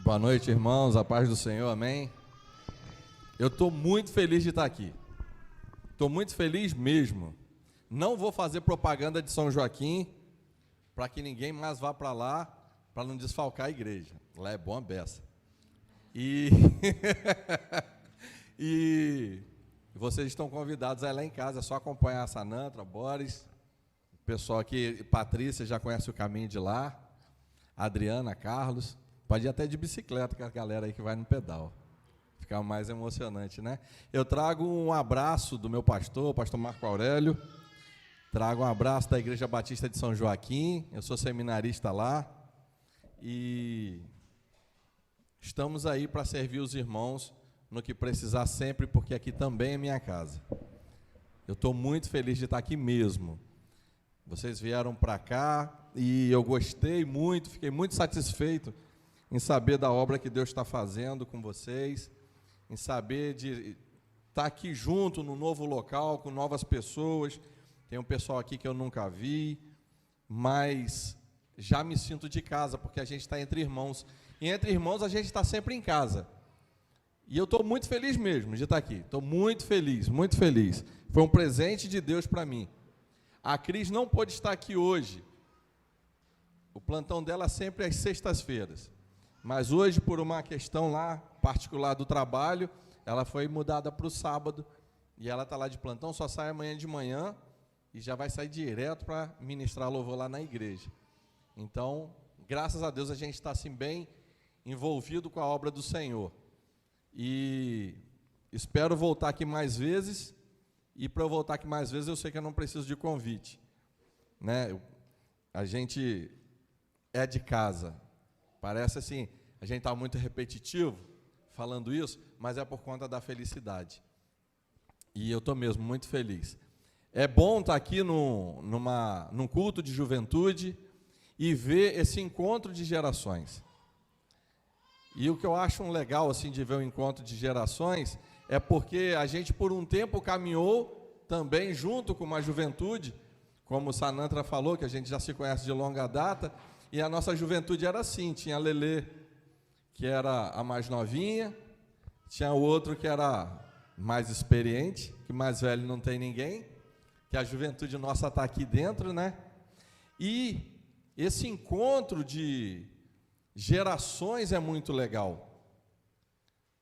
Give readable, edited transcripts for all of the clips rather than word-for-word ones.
Boa noite, irmãos, a paz do Senhor, amém? Eu estou muito feliz de estar aqui, estou muito feliz mesmo. Não vou fazer propaganda de São Joaquim, para que ninguém mais vá para lá, para não desfalcar a igreja. Lá é bom a beça. E vocês estão convidados a ir lá em casa, é só acompanhar a Sanantra, Boris, o pessoal aqui, Patrícia já conhece o caminho de lá, Adriana, Carlos, pode ir até de bicicleta com a galera aí que vai no pedal, fica mais emocionante, né? Eu trago um abraço do meu pastor, o pastor Marco Aurélio, trago um abraço da Igreja Batista de São Joaquim, eu sou seminarista lá, e estamos aí para servir os irmãos no que precisar sempre, porque aqui também é minha casa. Eu estou muito feliz de estar aqui mesmo. Vocês vieram para cá e eu gostei muito, fiquei muito satisfeito em saber da obra que Deus está fazendo com vocês, em saber de estar aqui junto no novo local, com novas pessoas. Tem um pessoal aqui que eu nunca vi, mas já me sinto de casa, porque a gente está entre irmãos. E entre irmãos a gente está sempre em casa. E eu estou muito feliz mesmo de estar aqui. Estou muito feliz, muito feliz. Foi um presente de Deus para mim. A Cris não pôde estar aqui hoje. O plantão dela sempre é às sextas-feiras. Mas hoje, por uma questão lá particular do trabalho, ela foi mudada para o sábado. E ela está lá de plantão, só sai amanhã de manhã e já vai sair direto para ministrar louvor lá na igreja. Então, graças a Deus, a gente está assim bem envolvido com a obra do Senhor. E espero voltar aqui mais vezes. E para eu voltar aqui mais vezes, eu sei que eu não preciso de convite, né? A gente é de casa. Parece assim, a gente está muito repetitivo falando isso, mas é por conta da felicidade. E eu estou mesmo muito feliz. É bom estar aqui num culto de juventude e ver esse encontro de gerações. E o que eu acho legal assim, de ver o encontro de gerações é porque a gente, por um tempo, caminhou também junto com uma juventude, como o Sanantra falou, que a gente já se conhece de longa data, e a nossa juventude era assim, tinha a Lelê, que era a mais novinha, tinha o outro que era mais experiente, que mais velho não tem ninguém, que a juventude nossa está aqui dentro, né? E esse encontro de gerações é muito legal.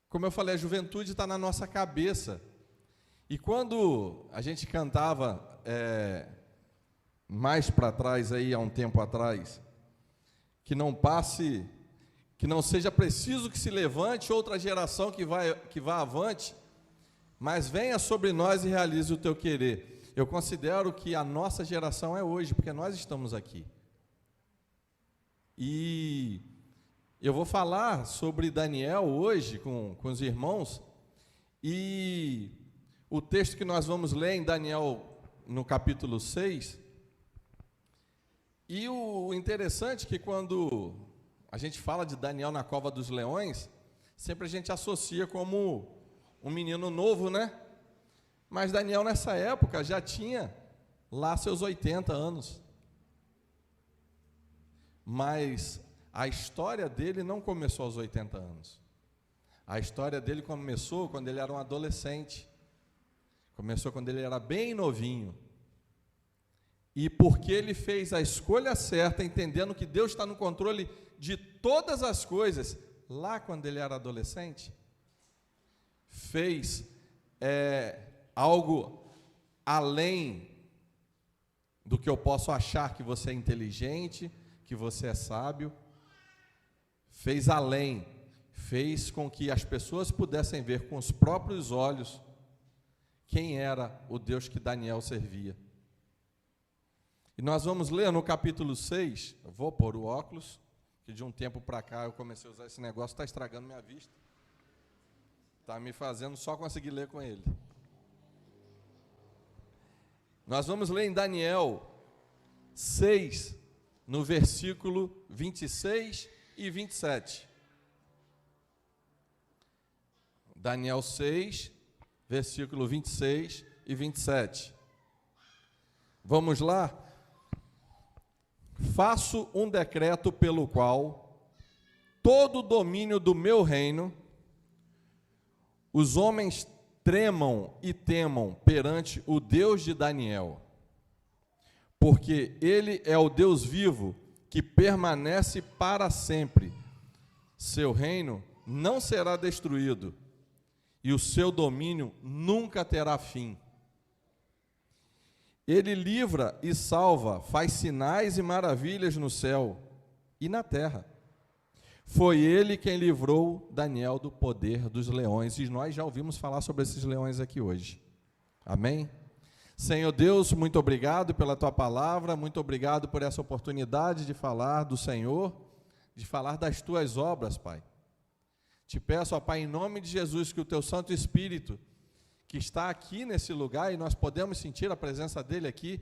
Como eu falei, a juventude está na nossa cabeça. E quando a gente cantava mais para trás, aí, há um tempo atrás, que não seja preciso que se levante outra geração que vá avante, mas venha sobre nós e realize o teu querer. Eu considero que a nossa geração é hoje, porque nós estamos aqui. E eu vou falar sobre Daniel hoje com os irmãos, e o texto que nós vamos ler em Daniel, no capítulo 6, e o interessante é que quando a gente fala de Daniel na cova dos leões, sempre a gente associa como um menino novo, né? Mas Daniel nessa época já tinha lá seus 80 anos. Mas a história dele não começou aos 80 anos. A história dele começou quando ele era um adolescente. Começou quando ele era bem novinho. E porque ele fez a escolha certa, entendendo que Deus está no controle de todas as coisas, lá quando ele era adolescente, fez algo além do que eu posso achar que você é inteligente, que você é sábio. Fez além, fez com que as pessoas pudessem ver com os próprios olhos quem era o Deus que Daniel servia. E nós vamos ler no capítulo 6, eu vou pôr o óculos, que de um tempo para cá eu comecei a usar esse negócio, está estragando minha vista. Está me fazendo só conseguir ler com ele. Nós vamos ler em Daniel 6, no versículo 26 e 27. Daniel 6, versículo 26 e 27. Vamos lá? Faço um decreto pelo qual todo o domínio do meu reino, os homens tremam e temam perante o Deus de Daniel, porque ele é o Deus vivo que permanece para sempre. Seu reino não será destruído e o seu domínio nunca terá fim. Ele livra e salva, faz sinais e maravilhas no céu e na terra. Foi ele quem livrou Daniel do poder dos leões, e nós já ouvimos falar sobre esses leões aqui hoje. Amém? Senhor Deus, muito obrigado pela tua palavra, muito obrigado por essa oportunidade de falar do Senhor, de falar das tuas obras, Pai. Te peço, ó Pai, em nome de Jesus, que o teu Santo Espírito, que está aqui nesse lugar, e nós podemos sentir a presença dele aqui,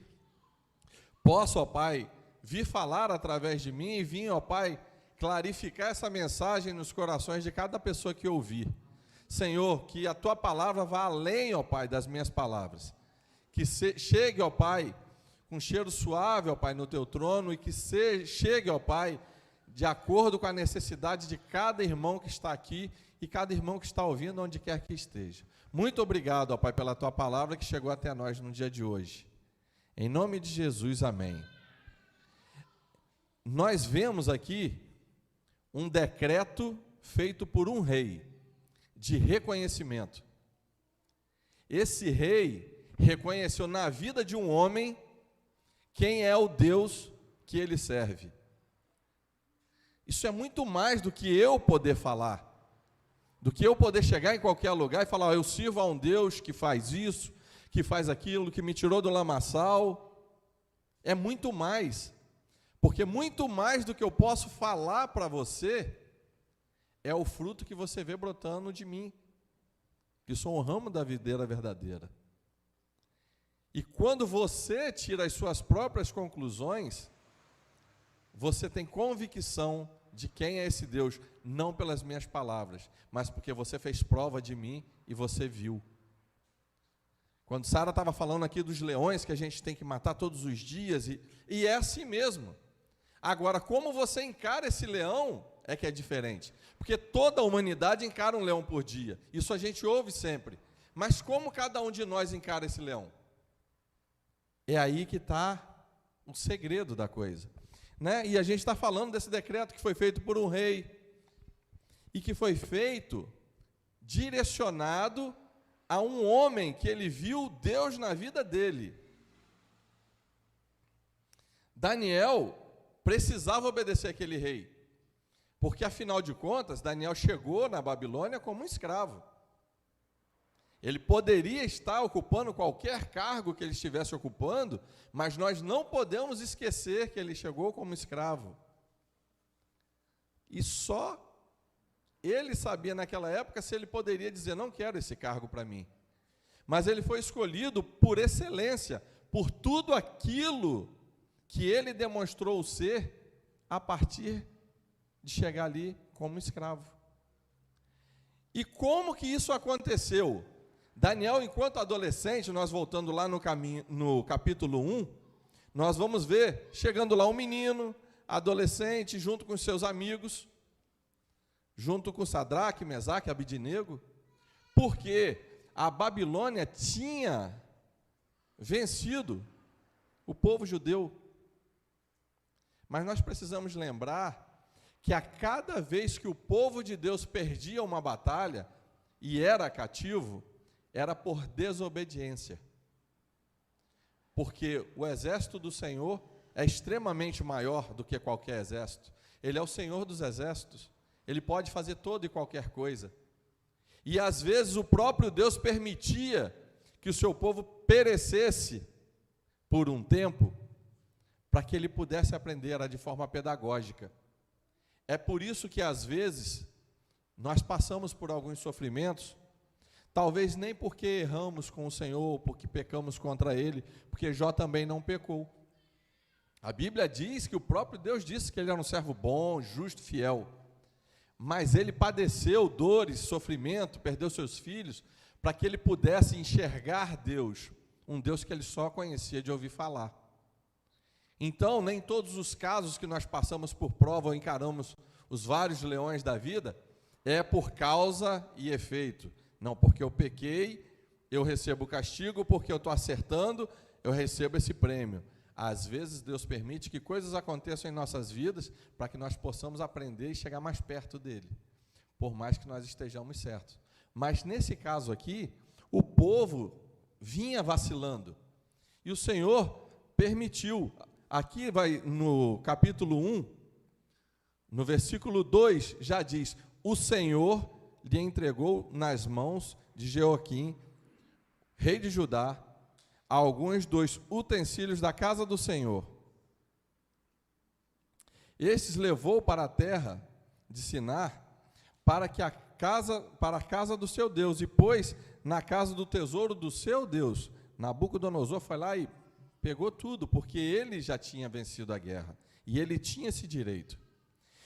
possa, ó Pai, vir falar através de mim e vir, ó Pai, clarificar essa mensagem nos corações de cada pessoa que ouvir. Senhor, que a tua palavra vá além, ó Pai, das minhas palavras. Que chegue, ó Pai, com cheiro suave, ó Pai, no teu trono, e que chegue, ó Pai, de acordo com a necessidade de cada irmão que está aqui e cada irmão que está ouvindo, onde quer que esteja. Muito obrigado, ó Pai, pela tua palavra que chegou até nós no dia de hoje. Em nome de Jesus, amém. Nós vemos aqui um decreto feito por um rei, de reconhecimento. Esse rei reconheceu na vida de um homem quem é o Deus que ele serve. Isso é muito mais do que eu poder falar, do que eu poder chegar em qualquer lugar e falar, eu sirvo a um Deus que faz isso, que faz aquilo, que me tirou do lamaçal. É muito mais. Porque muito mais do que eu posso falar para você, é o fruto que você vê brotando de mim, que sou um ramo da videira verdadeira. E quando você tira as suas próprias conclusões, você tem convicção de quem é esse Deus, não pelas minhas palavras, mas porque você fez prova de mim e você viu. Quando Sara estava falando aqui dos leões que a gente tem que matar todos os dias, e é assim mesmo. Agora, como você encara esse leão é que é diferente. Porque toda a humanidade encara um leão por dia. Isso a gente ouve sempre. Mas como cada um de nós encara esse leão? É aí que está o segredo da coisa. Né? E a gente está falando desse decreto que foi feito por um rei. E que foi feito direcionado a um homem que ele viu Deus na vida dele. Daniel precisava obedecer aquele rei, porque afinal de contas, Daniel chegou na Babilônia como um escravo. Ele poderia estar ocupando qualquer cargo que ele estivesse ocupando, mas nós não podemos esquecer que ele chegou como escravo. E só ele sabia naquela época se ele poderia dizer, não quero esse cargo para mim. Mas ele foi escolhido por excelência, por tudo aquilo que ele demonstrou ser a partir de chegar ali como escravo. E como que isso aconteceu? Daniel, enquanto adolescente, nós voltando lá no capítulo 1, nós vamos ver, chegando lá um menino, adolescente, junto com seus amigos, junto com Sadraque, Mesaque, Abidnego, porque a Babilônia tinha vencido o povo judeu. Mas nós precisamos lembrar que a cada vez que o povo de Deus perdia uma batalha e era cativo, era por desobediência. Porque o exército do Senhor é extremamente maior do que qualquer exército. Ele é o Senhor dos exércitos. Ele pode fazer toda e qualquer coisa. E às vezes o próprio Deus permitia que o seu povo perecesse por um tempo, para que ele pudesse aprender de forma pedagógica. É por isso que às vezes nós passamos por alguns sofrimentos, talvez nem porque erramos com o Senhor, ou porque pecamos contra Ele, porque Jó também não pecou. A Bíblia diz que o próprio Deus disse que ele era um servo bom, justo, fiel, mas ele padeceu dores, sofrimento, perdeu seus filhos, para que ele pudesse enxergar Deus, um Deus que ele só conhecia de ouvir falar. Então, nem todos os casos que nós passamos por prova ou encaramos os vários leões da vida é por causa e efeito. Não, porque eu pequei, eu recebo o castigo, porque eu estou acertando, eu recebo esse prêmio. Às vezes, Deus permite que coisas aconteçam em nossas vidas para que nós possamos aprender e chegar mais perto dele, por mais que nós estejamos certos. Mas, nesse caso aqui, o povo vinha vacilando, e o Senhor permitiu. Aqui vai no capítulo 1, no versículo 2, já diz: o Senhor lhe entregou nas mãos de Jeoaquim, rei de Judá, alguns dos utensílios da casa do Senhor. Estes levou para a terra de Sinar, para a casa do seu Deus, e pôs na casa do tesouro do seu Deus. Nabucodonosor foi lá e pegou tudo, porque ele já tinha vencido a guerra, e ele tinha esse direito.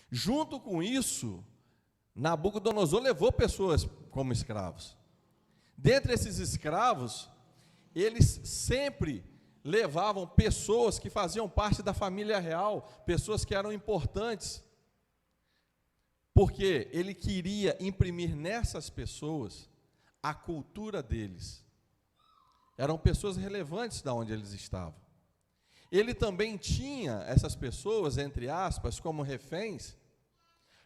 Junto com isso, Nabucodonosor levou pessoas como escravos. Dentre esses escravos, eles sempre levavam pessoas que faziam parte da família real, pessoas que eram importantes, porque ele queria imprimir nessas pessoas a cultura deles. Eram pessoas relevantes da onde eles estavam. Ele também tinha essas pessoas, entre aspas, como reféns,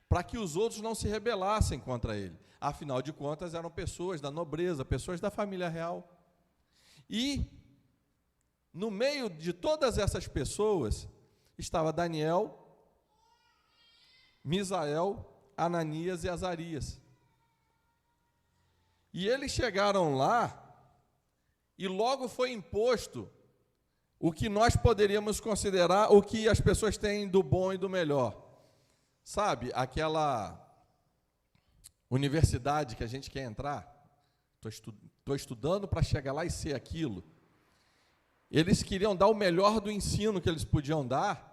para que os outros não se rebelassem contra ele. Afinal de contas, eram pessoas da nobreza, pessoas da família real. E, no meio de todas essas pessoas, estava Daniel, Misael, Ananias e Azarias. E eles chegaram lá, e logo foi imposto o que nós poderíamos considerar o que as pessoas têm do bom e do melhor. Sabe, aquela universidade que a gente quer entrar? Estou estudando para chegar lá e ser aquilo. Eles queriam dar o melhor do ensino que eles podiam dar,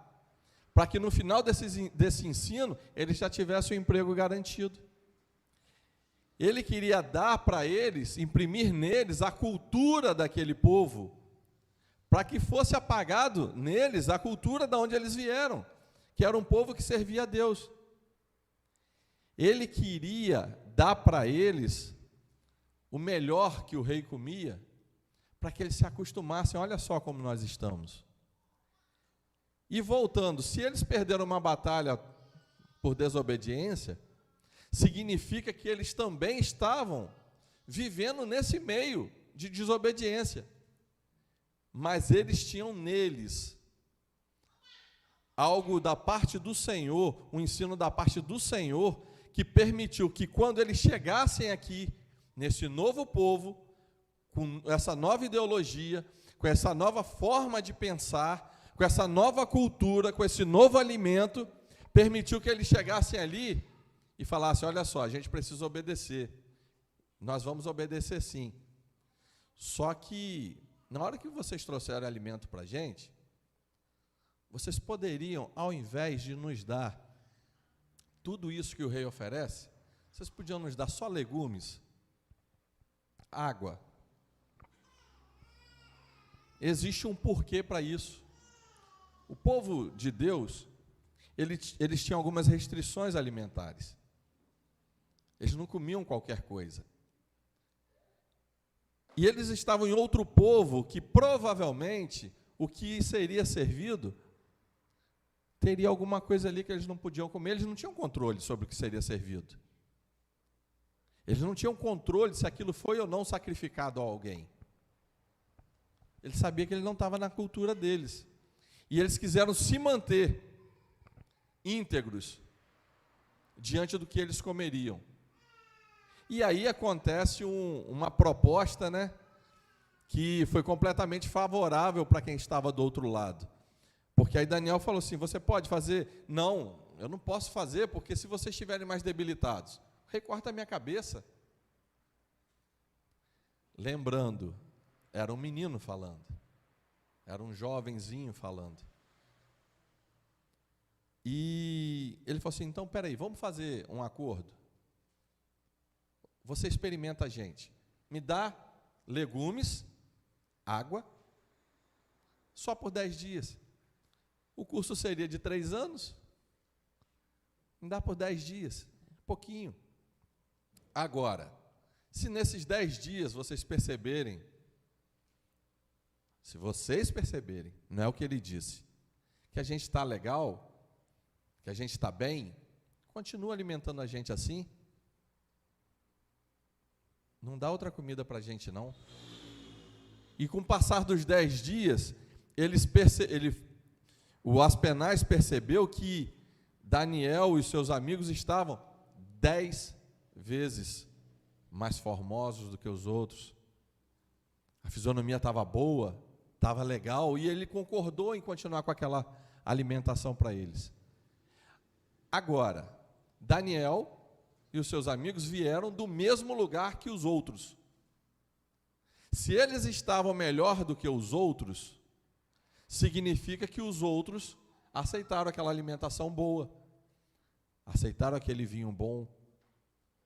para que no final desse ensino, eles já tivessem o emprego garantido. Ele queria dar para eles, imprimir neles a cultura daquele povo, para que fosse apagado neles a cultura de onde eles vieram, que era um povo que servia a Deus. Ele queria dar para eles o melhor que o rei comia, para que eles se acostumassem. Olha só como nós estamos. E voltando, se eles perderam uma batalha por desobediência, significa que eles também estavam vivendo nesse meio de desobediência. Mas eles tinham neles algo da parte do Senhor, um ensino da parte do Senhor, que permitiu que quando eles chegassem aqui, nesse novo povo, com essa nova ideologia, com essa nova forma de pensar, com essa nova cultura, com esse novo alimento, permitiu que eles chegassem ali e falassem: olha só, a gente precisa obedecer, nós vamos obedecer sim. Só que, na hora que vocês trouxeram alimento para a gente, vocês poderiam, ao invés de nos dar tudo isso que o rei oferece, vocês podiam nos dar só legumes, água. Existe um porquê para isso. O povo de Deus, eles tinham algumas restrições alimentares. Eles não comiam qualquer coisa. E eles estavam em outro povo que provavelmente o que seria servido teria alguma coisa ali que eles não podiam comer. Eles não tinham controle sobre o que seria servido. Eles não tinham controle se aquilo foi ou não sacrificado a alguém. Ele sabia que ele não estava na cultura deles. E eles quiseram se manter íntegros diante do que eles comeriam. E aí acontece uma proposta, né, que foi completamente favorável para quem estava do outro lado. Porque aí Daniel falou assim: você pode fazer? Não, eu não posso fazer, porque se vocês estiverem mais debilitados, recorta a minha cabeça. Lembrando, era um menino falando, era um jovenzinho falando. E ele falou assim: então, peraí, vamos fazer um acordo. Você experimenta a gente, me dá legumes, água, só por 10 dias. O curso seria de 3 anos, não dá por 10 dias, pouquinho. Agora, se nesses 10 dias vocês perceberem, não é o que ele disse, que a gente está legal, que a gente está bem, continua alimentando a gente assim, não dá outra comida para a gente não. E com o passar dos 10 dias, o Aspenaz percebeu que Daniel e seus amigos estavam 10 vezes mais formosos do que os outros. A fisionomia estava boa, estava legal, e ele concordou em continuar com aquela alimentação para eles. Agora, Daniel e os seus amigos vieram do mesmo lugar que os outros. Se eles estavam melhor do que os outros, significa que os outros aceitaram aquela alimentação boa, aceitaram aquele vinho bom,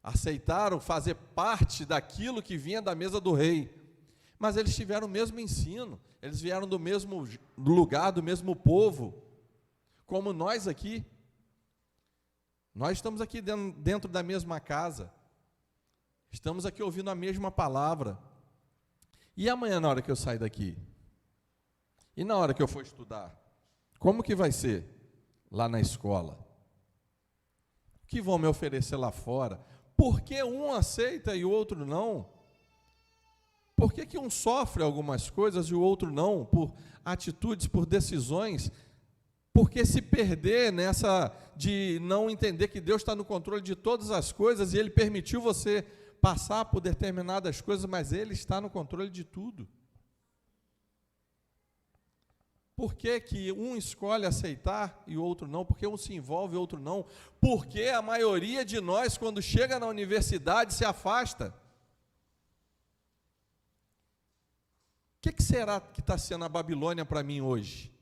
aceitaram fazer parte daquilo que vinha da mesa do rei. Mas eles tiveram o mesmo ensino, eles vieram do mesmo lugar, do mesmo povo, como nós aqui. Nós estamos aqui dentro da mesma casa, estamos aqui ouvindo a mesma palavra. E amanhã, na hora que eu sair daqui? E na hora que eu for estudar? Como que vai ser lá na escola? O que vão me oferecer lá fora? Por que um aceita e o outro não? Por que um sofre algumas coisas e o outro não? Por atitudes, por decisões? Porque se perder nessa de não entender que Deus está no controle de todas as coisas e Ele permitiu você passar por determinadas coisas, mas Ele está no controle de tudo. Por que um escolhe aceitar e o outro não? Por que um se envolve e o outro não? Porque a maioria de nós, quando chega na universidade, se afasta. O que será que está sendo a Babilônia para mim hoje?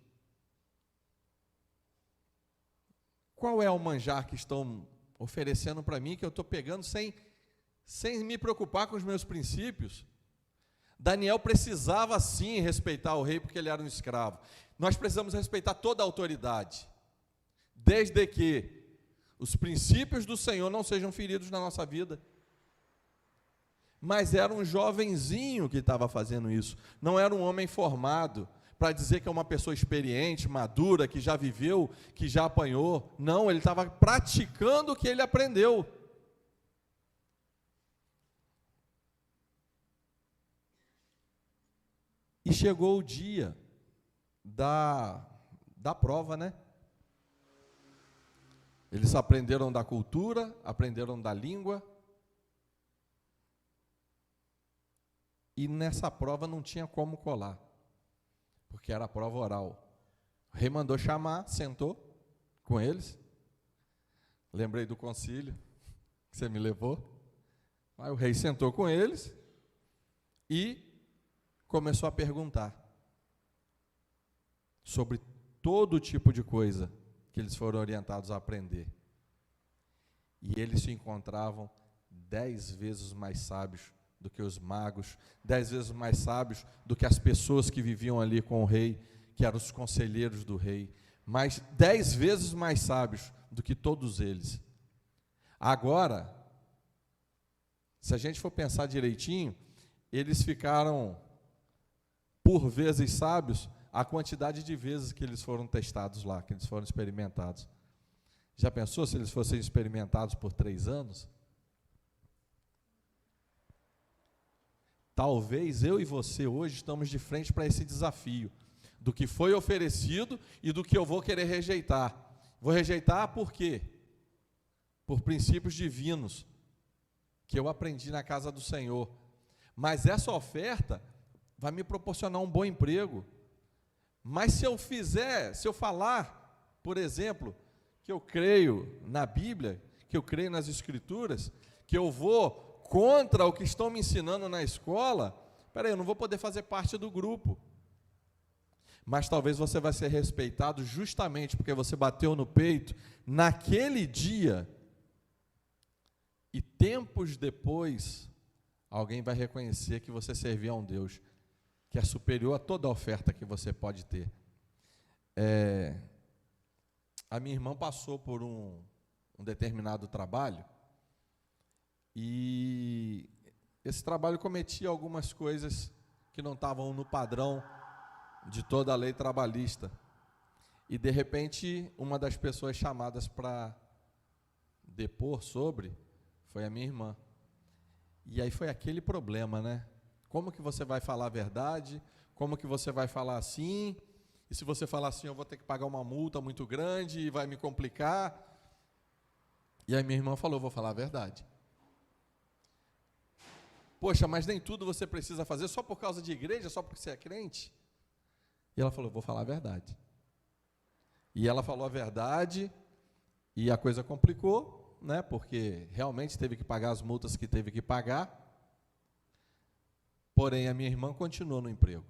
Qual é o manjar que estão oferecendo para mim, que eu estou pegando sem me preocupar com os meus princípios? Daniel precisava sim respeitar o rei, porque ele era um escravo. Nós precisamos respeitar toda a autoridade, desde que os princípios do Senhor não sejam feridos na nossa vida. Mas era um jovenzinho que estava fazendo isso, não era um homem formado, para dizer que é uma pessoa experiente, madura, que já viveu, que já apanhou. Não, ele estava praticando o que ele aprendeu. E chegou o dia da prova, né? Eles aprenderam da cultura, aprenderam da língua. E nessa prova não tinha como colar, porque era a prova oral. O rei mandou chamar, sentou com eles. Lembrei do concílio que você me levou. Aí o rei sentou com eles e começou a perguntar sobre todo tipo de coisa que eles foram orientados a aprender. E eles se encontravam 10 vezes mais sábios do que os magos, 10 vezes mais sábios do que as pessoas que viviam ali com o rei, que eram os conselheiros do rei, mas 10 vezes mais sábios do que todos eles. Agora, se a gente for pensar direitinho, eles ficaram, por vezes, sábios, a quantidade de vezes que eles foram testados lá, que eles foram experimentados. Já pensou se eles fossem experimentados por 3 anos? Talvez eu e você hoje estamos de frente para esse desafio, do que foi oferecido e do que eu vou querer rejeitar. Vou rejeitar por quê? Por princípios divinos, que eu aprendi na casa do Senhor. Mas essa oferta vai me proporcionar um bom emprego. Mas se eu falar, por exemplo, que eu creio na Bíblia, que eu creio nas Escrituras, que eu vou contra o que estão me ensinando na escola, peraí, eu não vou poder fazer parte do grupo. Mas talvez você vai ser respeitado justamente porque você bateu no peito naquele dia, e tempos depois, alguém vai reconhecer que você servia a um Deus que é superior a toda a oferta que você pode ter. a minha irmã passou por um determinado trabalho, e esse trabalho cometia algumas coisas que não estavam no padrão de toda a lei trabalhista. E, de repente, uma das pessoas chamadas para depor sobre foi a minha irmã. E aí foi aquele problema, né? Como que você vai falar a verdade? Como que você vai falar assim? E se você falar assim, eu vou ter que pagar uma multa muito grande e vai me complicar. E aí minha irmã falou, vou falar a verdade. Poxa, mas nem tudo você precisa fazer só por causa de igreja, só porque você é crente? E ela falou, vou falar a verdade. E ela falou a verdade, e a coisa complicou, né? Porque realmente teve que pagar as multas que teve que pagar. Porém, a minha irmã continuou no emprego.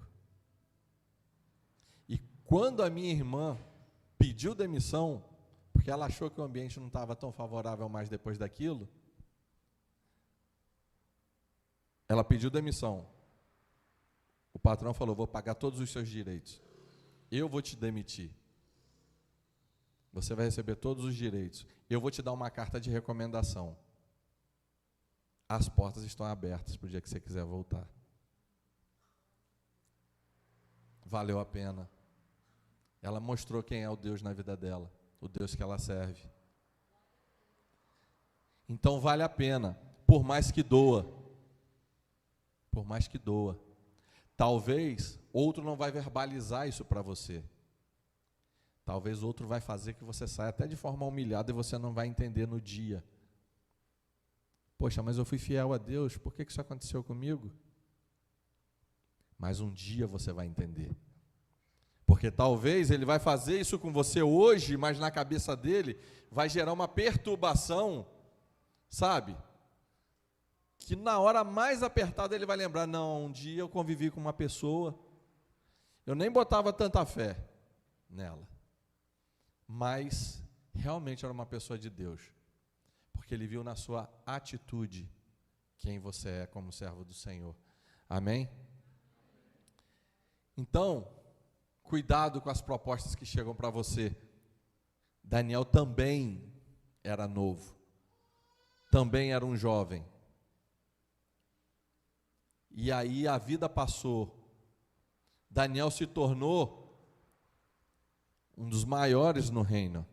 E quando a minha irmã pediu demissão, porque ela achou que o ambiente não estava tão favorável mais depois daquilo, ela pediu demissão. O patrão falou, vou pagar todos os seus direitos. Eu vou te demitir. Você vai receber todos os direitos. Eu vou te dar uma carta de recomendação. As portas estão abertas para o dia que você quiser voltar. Valeu a pena. Ela mostrou quem é o Deus na vida dela, o Deus que ela serve. Então vale a pena, por mais que doa. Por mais que doa. Talvez outro não vai verbalizar isso para você. Talvez outro vai fazer que você saia até de forma humilhada e você não vai entender no dia. Poxa, mas eu fui fiel a Deus, por que isso aconteceu comigo? Mas um dia você vai entender. Porque talvez ele vai fazer isso com você hoje, mas na cabeça dele vai gerar uma perturbação, sabe? Que na hora mais apertada ele vai lembrar, não, um dia eu convivi com uma pessoa, eu nem botava tanta fé nela, mas realmente era uma pessoa de Deus, porque ele viu na sua atitude quem você é como servo do Senhor. Amém? Então, cuidado com as propostas que chegam para você. Daniel também era novo, também era um jovem. E aí a vida passou. Daniel se tornou um dos maiores no reino.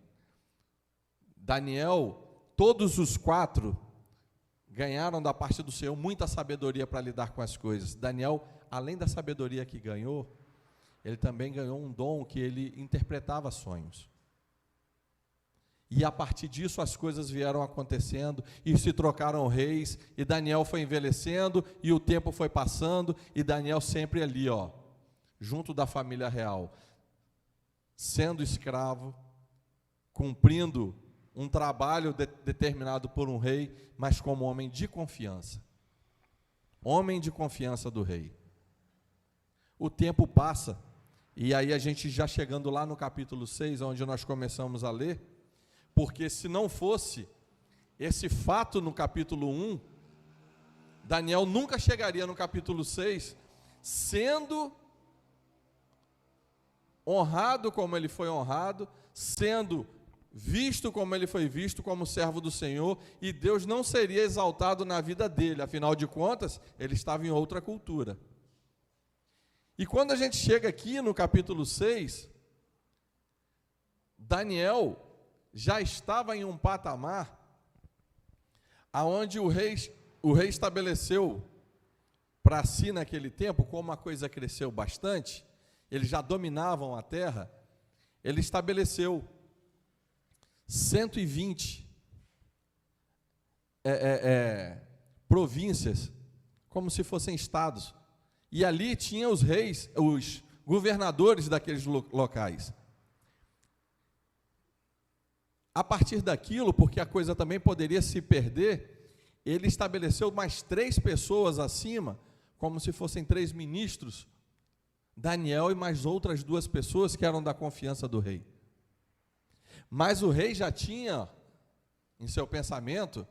Daniel, todos os 4 ganharam da parte do Senhor muita sabedoria para lidar com as coisas. Daniel, além da sabedoria que ganhou, ele também ganhou um dom que ele interpretava sonhos. E a partir disso as coisas vieram acontecendo, e se trocaram reis, e Daniel foi envelhecendo, e o tempo foi passando, e Daniel sempre ali, junto da família real, sendo escravo, cumprindo um trabalho determinado por um rei, mas como homem de confiança. Homem de confiança do rei. O tempo passa, e aí a gente já chegando lá no capítulo 6, onde nós começamos a ler, porque se não fosse esse fato no capítulo 1, Daniel nunca chegaria no capítulo 6, sendo honrado como ele foi honrado, sendo visto como ele foi visto, como servo do Senhor, e Deus não seria exaltado na vida dele, afinal de contas, ele estava em outra cultura. E quando a gente chega aqui no capítulo 6, Daniel já estava em um patamar aonde o rei estabeleceu para si naquele tempo, como a coisa cresceu bastante, eles já dominavam a terra, ele estabeleceu 120 províncias, como se fossem estados. E ali tinha os reis, os governadores daqueles locais. A partir daquilo, porque a coisa também poderia se perder, ele estabeleceu mais 3 pessoas acima, como se fossem 3 ministros, Daniel e mais outras 2 pessoas que eram da confiança do rei. Mas o rei já tinha, em seu pensamento,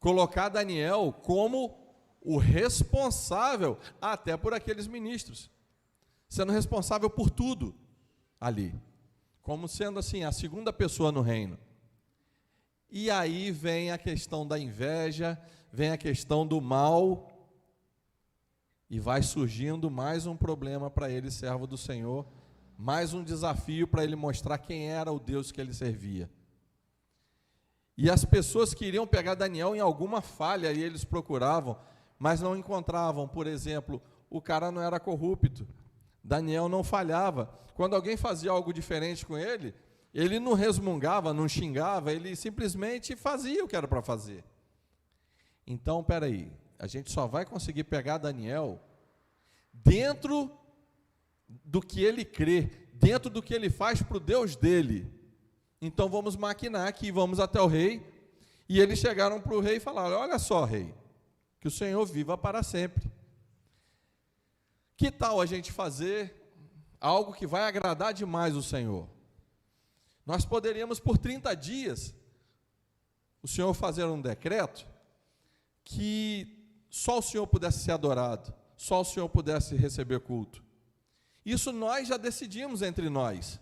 colocado Daniel como o responsável até por aqueles ministros, sendo responsável por tudo ali, como sendo assim, a segunda pessoa no reino. E aí vem a questão da inveja, vem a questão do mal, e vai surgindo mais um problema para ele, servo do Senhor, mais um desafio para ele mostrar quem era o Deus que ele servia. E as pessoas queriam pegar Daniel em alguma falha, e eles procuravam, mas não encontravam. Por exemplo, o cara não era corrupto, Daniel não falhava. Quando alguém fazia algo diferente com ele, ele não resmungava, não xingava, ele simplesmente fazia o que era para fazer. Então, peraí, a gente só vai conseguir pegar Daniel dentro do que ele crê, dentro do que ele faz para o Deus dele. Então vamos maquinar aqui, vamos até o rei. E eles chegaram para o rei e falaram: olha só, rei, que o Senhor viva para sempre. Que tal a gente fazer algo que vai agradar demais o Senhor? Nós poderíamos por 30 dias, o Senhor fazer um decreto que só o Senhor pudesse ser adorado, só o Senhor pudesse receber culto. Isso nós já decidimos entre nós.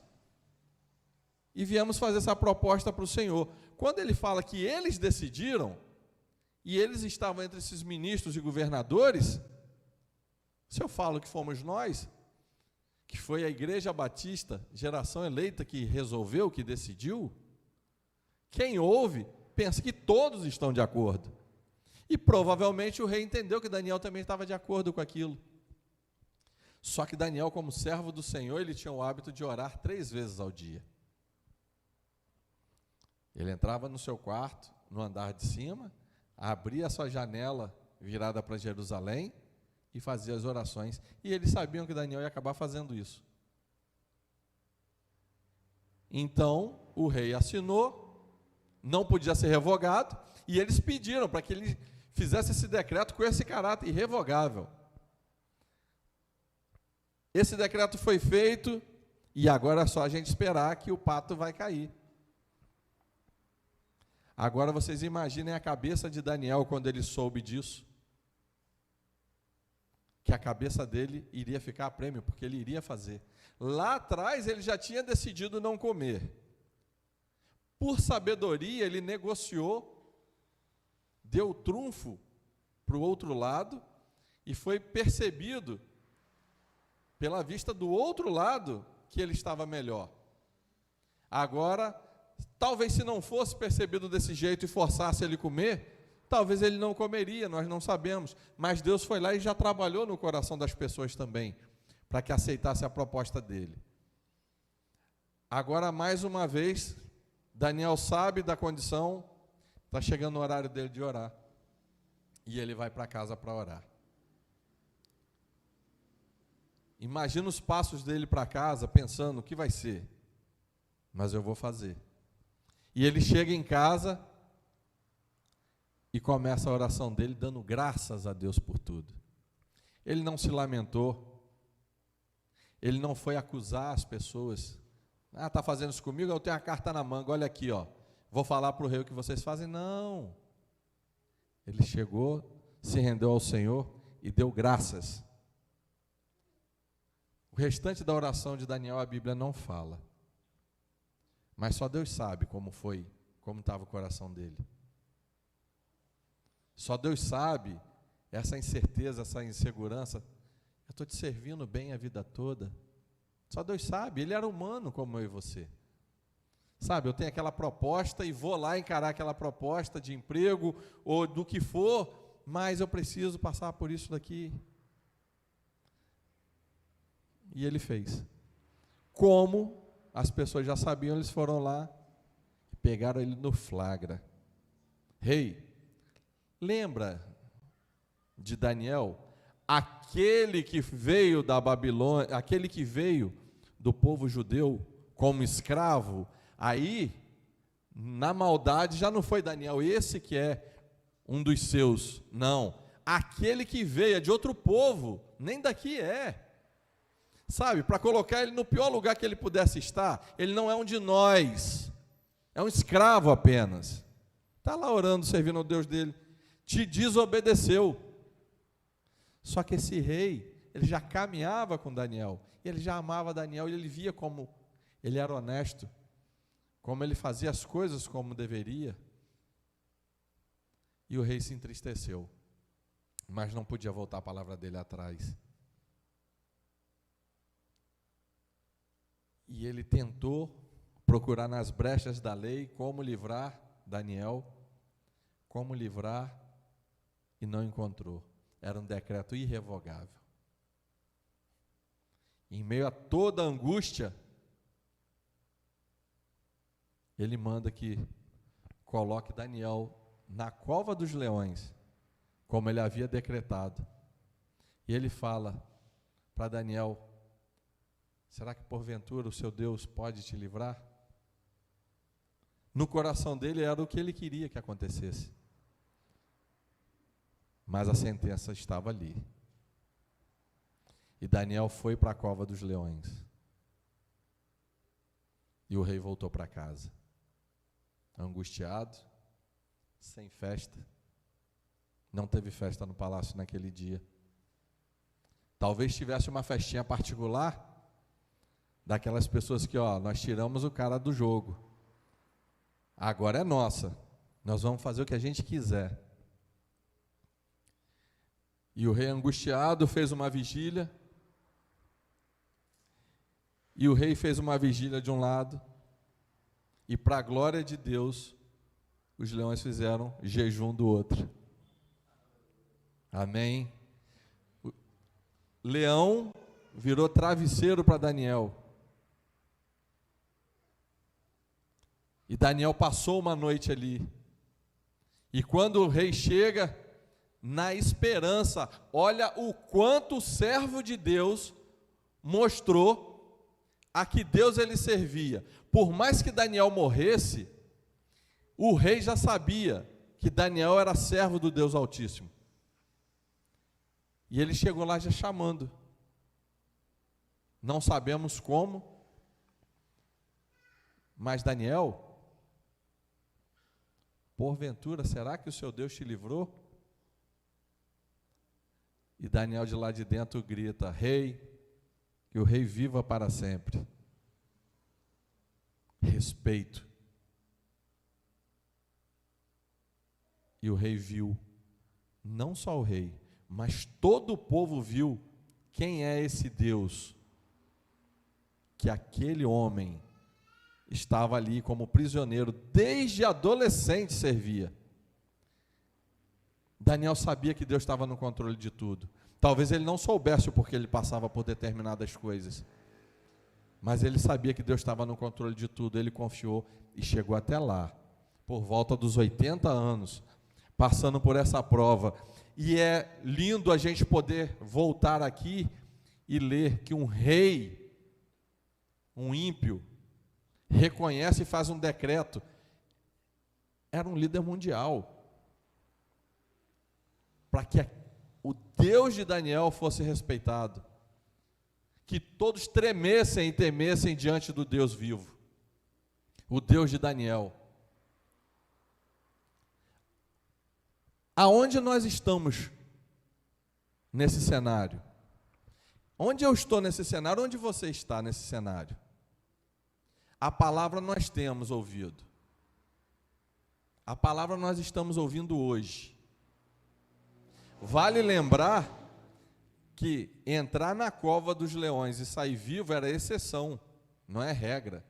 E viemos fazer essa proposta para o Senhor. Quando ele fala que eles decidiram, e eles estavam entre esses ministros e governadores, se eu falo que fomos nós, que foi a Igreja Batista, geração eleita, que resolveu, que decidiu, quem ouve, pensa que todos estão de acordo. E provavelmente o rei entendeu que Daniel também estava de acordo com aquilo. Só que Daniel, como servo do Senhor, ele tinha o hábito de orar 3 vezes ao dia. Ele entrava no seu quarto, no andar de cima, abria a sua janela virada para Jerusalém e fazia as orações. E eles sabiam que Daniel ia acabar fazendo isso. Então, o rei assinou, não podia ser revogado, e eles pediram para que ele fizesse esse decreto com esse caráter irrevogável. Esse decreto foi feito, e agora é só a gente esperar que o pato vai cair. Agora vocês imaginem a cabeça de Daniel quando ele soube disso. Que a cabeça dele iria ficar a prêmio, porque ele iria fazer. Lá atrás ele já tinha decidido não comer. Por sabedoria ele negociou, deu trunfo para o outro lado, e foi percebido pela vista do outro lado que ele estava melhor. Agora, talvez se não fosse percebido desse jeito e forçasse ele comer, talvez ele não comeria, nós não sabemos. Mas Deus foi lá e já trabalhou no coração das pessoas também, para que aceitasse a proposta dele. Agora, mais uma vez, Daniel sabe da condição, está chegando o horário dele de orar. E ele vai para casa para orar. Imagina os passos dele para casa, pensando: o que vai ser? Mas eu vou fazer. E ele chega em casa e começa a oração dele, dando graças a Deus por tudo. Ele não se lamentou, ele não foi acusar as pessoas. Ah, está fazendo isso comigo? Eu tenho a carta na manga, olha aqui, ó. Vou falar para o rei o que vocês fazem. Não. Ele chegou, se rendeu ao Senhor e deu graças. O restante da oração de Daniel a Bíblia não fala. Mas só Deus sabe como foi, como estava o coração dele. Só Deus sabe essa incerteza, essa insegurança. Eu estou te servindo bem a vida toda. Só Deus sabe, ele era humano como eu e você. Sabe, eu tenho aquela proposta e vou lá encarar aquela proposta de emprego ou do que for, mas eu preciso passar por isso daqui. E ele fez. Como as pessoas já sabiam, eles foram lá e pegaram ele no flagra. Rei, lembra de Daniel, aquele que veio da Babilônia, aquele que veio do povo judeu como escravo? Aí, na maldade, já não foi Daniel, esse que é um dos seus, não. Aquele que veio é de outro povo, nem daqui é. Sabe, para colocar ele no pior lugar que ele pudesse estar, ele não é um de nós, é um escravo apenas. Está lá orando, servindo ao Deus dele, te desobedeceu. Só que esse rei, ele já caminhava com Daniel, ele já amava Daniel, e ele via como ele era honesto, como ele fazia as coisas como deveria, e o rei se entristeceu, mas não podia voltar a palavra dele atrás. E ele tentou procurar nas brechas da lei como livrar Daniel, como livrar, e não encontrou. Era um decreto irrevogável. Em meio a toda a angústia, ele manda que coloque Daniel na cova dos leões, como ele havia decretado. E ele fala para Daniel: será que porventura o seu Deus pode te livrar? No coração dele era o que ele queria que acontecesse. Mas a sentença estava ali. E Daniel foi para a cova dos leões. E o rei voltou para casa, angustiado, sem festa. Não teve festa no palácio naquele dia. Talvez tivesse uma festinha particular, daquelas pessoas que, nós tiramos o cara do jogo. Agora é nossa. Nós vamos fazer o que a gente quiser. E o rei angustiado fez uma vigília. E o rei fez uma vigília de um lado. E para a glória de Deus, os leões fizeram jejum do outro. Amém? O leão virou travesseiro para Daniel. E Daniel passou uma noite ali. E quando o rei chega, na esperança, olha o quanto o servo de Deus mostrou a que Deus ele servia. Por mais que Daniel morresse, o rei já sabia que Daniel era servo do Deus Altíssimo. E ele chegou lá já chamando. Não sabemos como, mas Daniel, porventura, será que o seu Deus te livrou? E Daniel de lá de dentro grita: rei, que o rei viva para sempre. Respeito. E o rei viu, não só o rei, mas todo o povo viu quem é esse Deus que aquele homem estava ali como prisioneiro, desde adolescente servia. Daniel sabia que Deus estava no controle de tudo. Talvez ele não soubesse o porquê ele passava por determinadas coisas, mas ele sabia que Deus estava no controle de tudo. Ele confiou e chegou até lá, por volta dos 80 anos, passando por essa prova. E é lindo a gente poder voltar aqui e ler que um rei, um ímpio, reconhece e faz um decreto. Era um líder mundial, para que o Deus de Daniel fosse respeitado, que todos tremessem e temessem diante do Deus vivo, o Deus de Daniel. Aonde nós estamos nesse cenário? Onde eu estou nesse cenário? Onde você está nesse cenário? A palavra nós temos ouvido. A palavra nós estamos ouvindo hoje. Vale lembrar que entrar na cova dos leões e sair vivo era exceção, não é regra.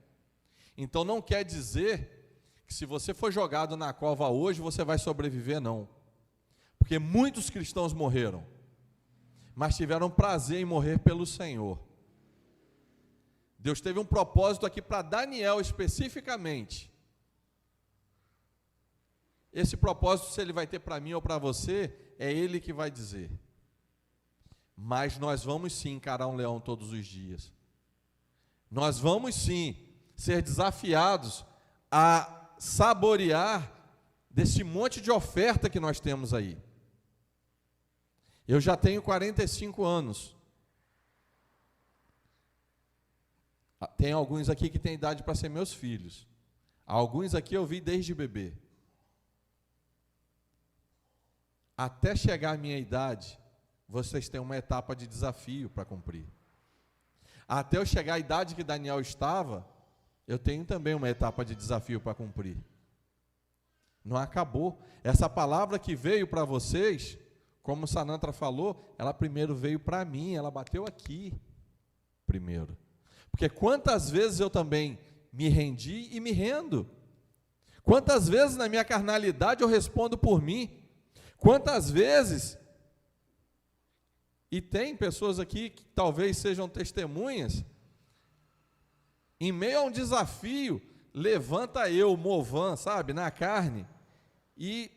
Então não quer dizer que se você for jogado na cova hoje, você vai sobreviver, não. Porque muitos cristãos morreram, mas tiveram prazer em morrer pelo Senhor. Deus teve um propósito aqui para Daniel especificamente. Esse propósito, se ele vai ter para mim ou para você, é ele que vai dizer. Mas nós vamos sim encarar um leão todos os dias. Nós vamos sim ser desafiados a saborear desse monte de oferta que nós temos aí. Eu já tenho 45 anos. Tem alguns aqui que têm idade para ser meus filhos. Alguns aqui eu vi desde bebê. Até chegar à minha idade, vocês têm uma etapa de desafio para cumprir. Até eu chegar à idade que Daniel estava, eu tenho também uma etapa de desafio para cumprir. Não acabou. Essa palavra que veio para vocês, como o Sanantra falou, ela primeiro veio para mim, ela bateu aqui primeiro. Porque quantas vezes eu também me rendi e me rendo? Quantas vezes na minha carnalidade eu respondo por mim? Quantas vezes, e tem pessoas aqui que talvez sejam testemunhas, em meio a um desafio, levanta eu, Movan, sabe, na carne, e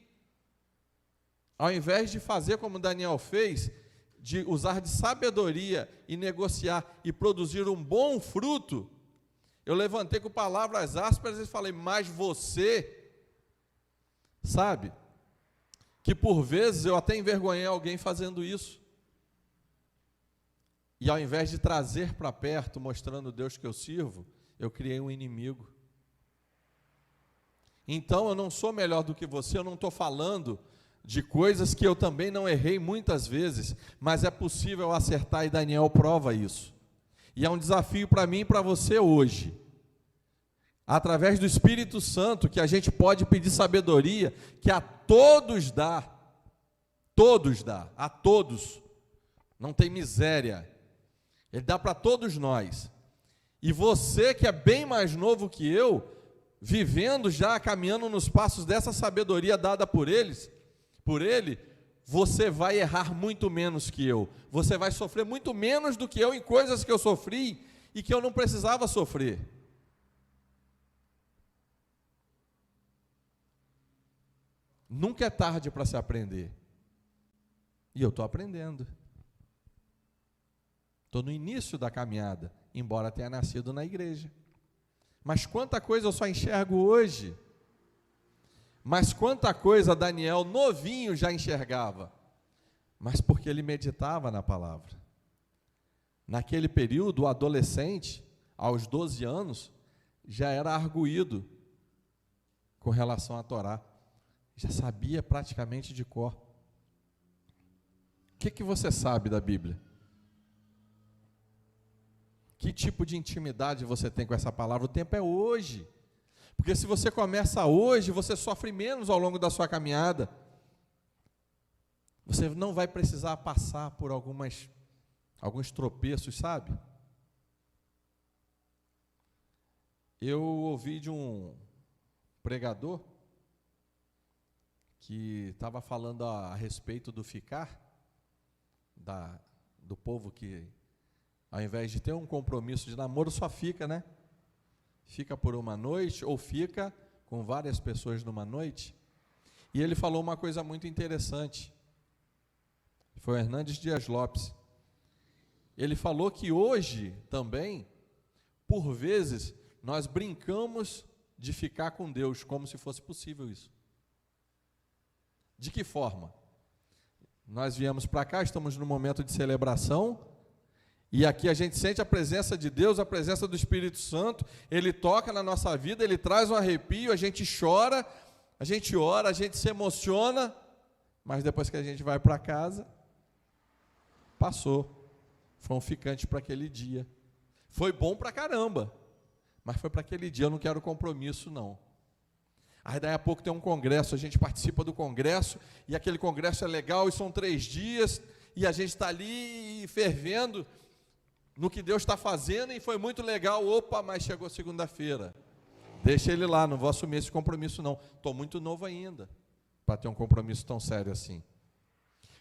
ao invés de fazer como Daniel fez, de usar de sabedoria e negociar e produzir um bom fruto, eu levantei com palavras ásperas e falei, mas você, sabe, que por vezes eu até envergonhei alguém fazendo isso, e ao invés de trazer para perto, mostrando o Deus que eu sirvo, eu criei um inimigo. Então eu não sou melhor do que você, eu não estou falando de coisas que eu também não errei muitas vezes, mas é possível acertar e Daniel prova isso. E é um desafio para mim e para você hoje, através do Espírito Santo, que a gente pode pedir sabedoria, que a todos dá, a todos, não tem miséria, Ele dá para todos nós. E você que é bem mais novo que eu, vivendo já, caminhando nos passos dessa sabedoria dada por Ele, você vai errar muito menos que eu, você vai sofrer muito menos do que eu em coisas que eu sofri e que eu não precisava sofrer. Nunca é tarde para se aprender, e eu estou aprendendo, estou no início da caminhada, embora tenha nascido na igreja, mas quanta coisa eu só enxergo hoje, mas quanta coisa Daniel novinho já enxergava, mas porque ele meditava na palavra. Naquele período, o adolescente, aos 12 anos, já era arguído com relação à Torá, já sabia praticamente de cor. O que você sabe da Bíblia? Que tipo de intimidade você tem com essa palavra? O tempo é hoje. Porque se você começa hoje, você sofre menos ao longo da sua caminhada. Você não vai precisar passar por alguns tropeços, sabe? Eu ouvi de um pregador que estava falando a respeito do ficar, do povo que, ao invés de ter um compromisso de namoro, só fica, né? Fica por uma noite, ou fica com várias pessoas numa noite. E ele falou uma coisa muito interessante. Foi o Hernandes Dias Lopes. Ele falou que hoje também, por vezes, nós brincamos de ficar com Deus, como se fosse possível isso. De que forma? Nós viemos para cá, estamos num momento de celebração, e aqui a gente sente a presença de Deus, a presença do Espírito Santo, Ele toca na nossa vida, Ele traz um arrepio, a gente chora, a gente ora, a gente se emociona, mas depois que a gente vai para casa, passou, foi um ficante para aquele dia. Foi bom para caramba, mas foi para aquele dia, eu não quero compromisso não. Aí daí a pouco tem um congresso, a gente participa do congresso, e aquele congresso é legal, e são 3 dias, e a gente está ali fervendo no que Deus está fazendo, e foi muito legal, opa, mas chegou segunda-feira. Deixa ele lá, não vou assumir esse compromisso não, estou muito novo ainda, para ter um compromisso tão sério assim.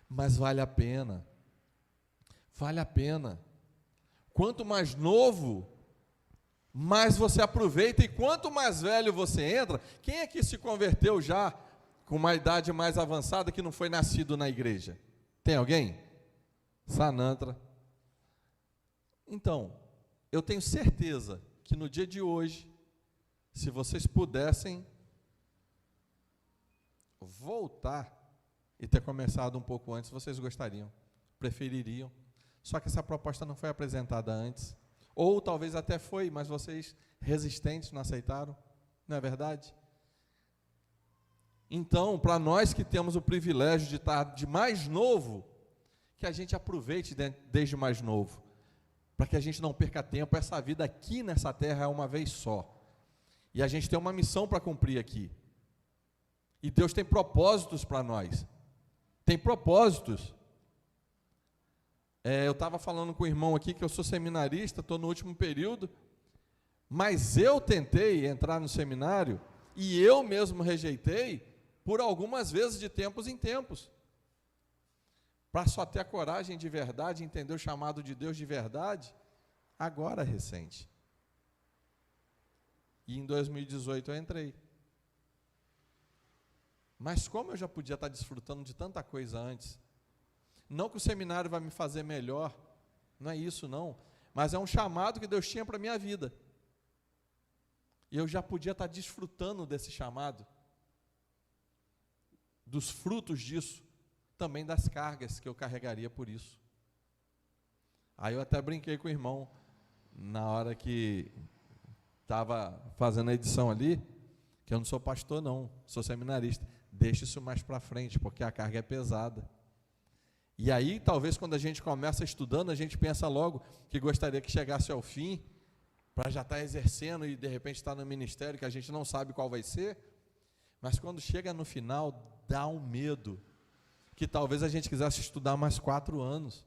Mas vale a pena, vale a pena. Quanto mais novo, mais você aproveita, e quanto mais velho você entra, quem é que se converteu já com uma idade mais avançada que não foi nascido na igreja? Tem alguém? Sanantra. Então, eu tenho certeza que no dia de hoje, se vocês pudessem voltar e ter começado um pouco antes, vocês gostariam, prefeririam. Só que essa proposta não foi apresentada antes. Ou talvez até foi, mas vocês resistentes não aceitaram, não é verdade? Então, para nós que temos o privilégio de estar de mais novo, que a gente aproveite desde mais novo, para que a gente não perca tempo. Essa vida aqui nessa terra é uma vez só. E a gente tem uma missão para cumprir aqui. E Deus tem propósitos para nós. Tem propósitos. Eu estava falando com o irmão aqui que eu sou seminarista, estou no último período, mas eu tentei entrar no seminário e eu mesmo rejeitei por algumas vezes, de tempos em tempos. Para só ter a coragem de verdade, entender o chamado de Deus de verdade, agora recente. E em 2018 eu entrei. Mas como eu já podia estar desfrutando de tanta coisa antes, não que o seminário vai me fazer melhor, não é isso não, mas é um chamado que Deus tinha para a minha vida. E eu já podia estar desfrutando desse chamado, dos frutos disso, também das cargas que eu carregaria por isso. Aí eu até brinquei com o irmão, na hora que estava fazendo a edição ali, que eu não sou pastor não, sou seminarista. Deixa isso mais para frente, porque a carga é pesada. E aí, talvez, quando a gente começa estudando, a gente pensa logo que gostaria que chegasse ao fim, para já estar exercendo e, de repente, estar no ministério, que a gente não sabe qual vai ser. Mas, quando chega no final, dá um medo, que talvez a gente quisesse estudar mais 4 anos,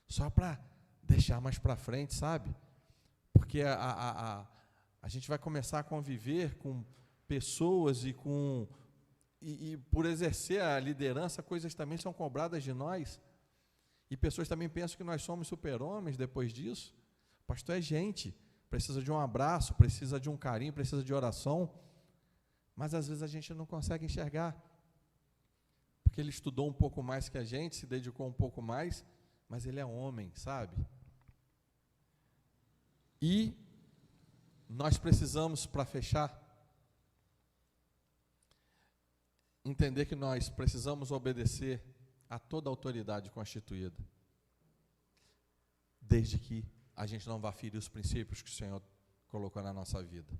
só para deixar mais para frente, sabe? Porque a gente vai começar a conviver com pessoas e por exercer a liderança, coisas também são cobradas de nós, e pessoas também pensam que nós somos super-homens depois disso. O pastor é gente, precisa de um abraço, precisa de um carinho, precisa de oração, mas às vezes a gente não consegue enxergar, porque ele estudou um pouco mais que a gente, se dedicou um pouco mais, mas ele é homem, sabe? E nós precisamos, para fechar, entender que nós precisamos obedecer a toda a autoridade constituída, desde que a gente não vá ferir os princípios que o Senhor colocou na nossa vida.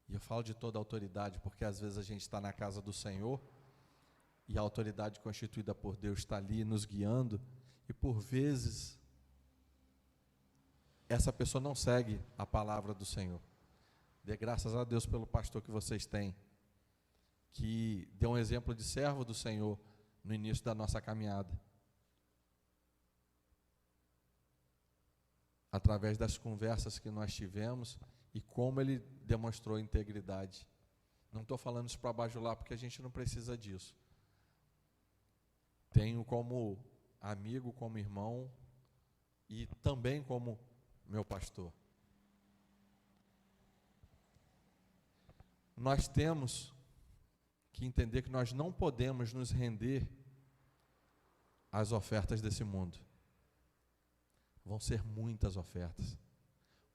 E eu falo de toda a autoridade, porque às vezes a gente está na casa do Senhor, e a autoridade constituída por Deus está ali nos guiando, e por vezes essa pessoa não segue a palavra do Senhor. Dê graças a Deus pelo pastor que vocês têm, que deu um exemplo de servo do Senhor no início da nossa caminhada. Através das conversas que nós tivemos e como ele demonstrou integridade. Não estou falando isso para bajular, porque a gente não precisa disso. Tenho como amigo, como irmão e também como meu pastor. Nós temos que entender que nós não podemos nos render às ofertas desse mundo. Vão ser muitas ofertas,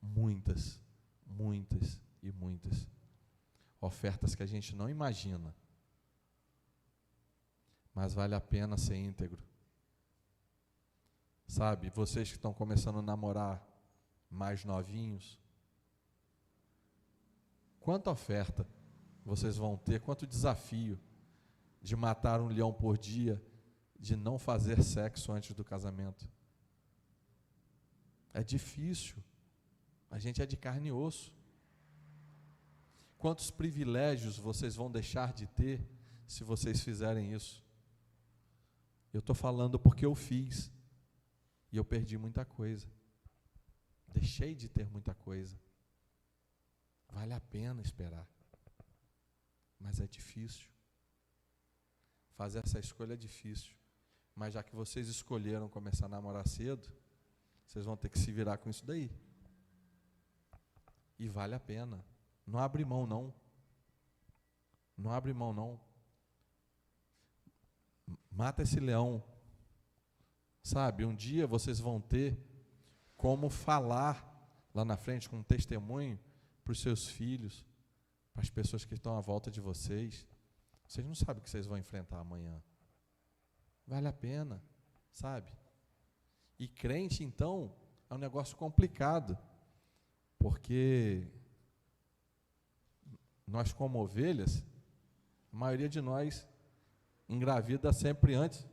muitas, muitas e muitas. Ofertas que a gente não imagina, mas vale a pena ser íntegro. Sabe, vocês que estão começando a namorar mais novinhos, quanta oferta vocês vão ter, quanto desafio de matar um leão por dia, de não fazer sexo antes do casamento. É difícil, a gente é de carne e osso. Quantos privilégios vocês vão deixar de ter se vocês fizerem isso? Eu estou falando porque eu fiz, e eu perdi muita coisa, deixei de ter muita coisa. Vale a pena esperar. Mas é difícil. Fazer essa escolha é difícil. Mas já que vocês escolheram começar a namorar cedo, vocês vão ter que se virar com isso daí. E vale a pena. Não abre mão, não. Não abre mão, não. Mata esse leão. Sabe, um dia vocês vão ter como falar lá na frente com um testemunho para os seus filhos, para as pessoas que estão à volta de vocês. Vocês não sabem o que vocês vão enfrentar amanhã. Vale a pena, sabe? E crente, então, é um negócio complicado, porque nós, como ovelhas, a maioria de nós engravida sempre antes.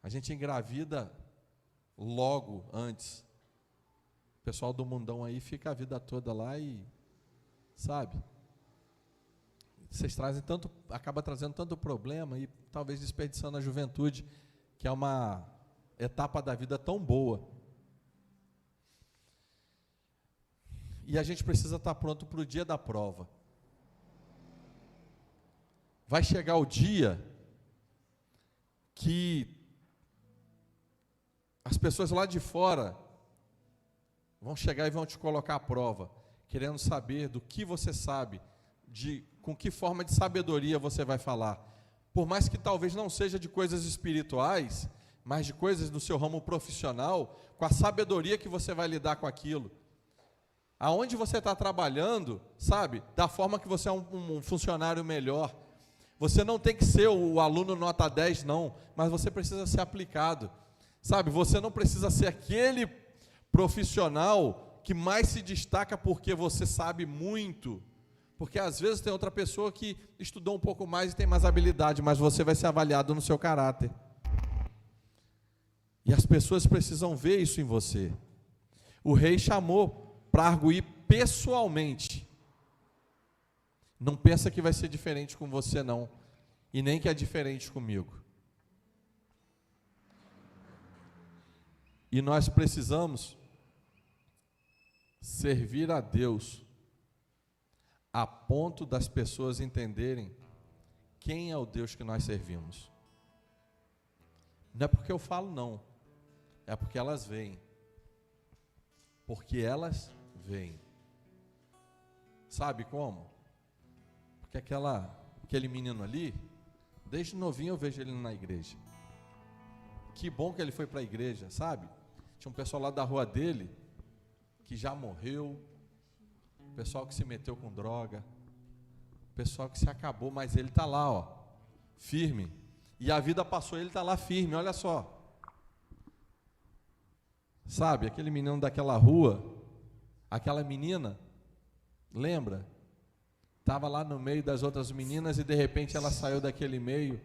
A gente engravida logo antes. O pessoal do mundão aí fica a vida toda lá e, sabe, vocês trazem tanto, acaba trazendo tanto problema e talvez desperdiçando a juventude, que é uma etapa da vida tão boa. E a gente precisa estar pronto para o dia da prova. Vai chegar o dia que as pessoas lá de fora vão chegar e vão te colocar à prova, querendo saber do que você sabe, com que forma de sabedoria você vai falar. Por mais que talvez não seja de coisas espirituais, mas de coisas do seu ramo profissional, com a sabedoria que você vai lidar com aquilo. Aonde você está trabalhando, sabe, da forma que você é um funcionário melhor. Você não tem que ser o aluno nota 10, não, mas você precisa ser aplicado. Sabe, você não precisa ser aquele profissional que mais se destaca porque você sabe muito. Porque às vezes tem outra pessoa que estudou um pouco mais e tem mais habilidade, mas você vai ser avaliado no seu caráter. E as pessoas precisam ver isso em você. O rei chamou para arguir pessoalmente. Não pensa que vai ser diferente com você, não. E nem que é diferente comigo. E nós precisamos servir a Deus a ponto das pessoas entenderem quem é o Deus que nós servimos. Não é porque eu falo, não. É porque elas veem. Porque elas veem. Sabe como? Porque aquele menino ali, desde novinho eu vejo ele na igreja. Que bom que ele foi para a igreja, sabe? Tinha um pessoal lá da rua dele que já morreu, o pessoal que se meteu com droga, o pessoal que se acabou, mas ele está lá, ó, firme. E a vida passou, ele está lá firme, olha só. Sabe, aquele menino daquela rua, aquela menina, lembra? Estava lá no meio das outras meninas e de repente ela saiu daquele meio,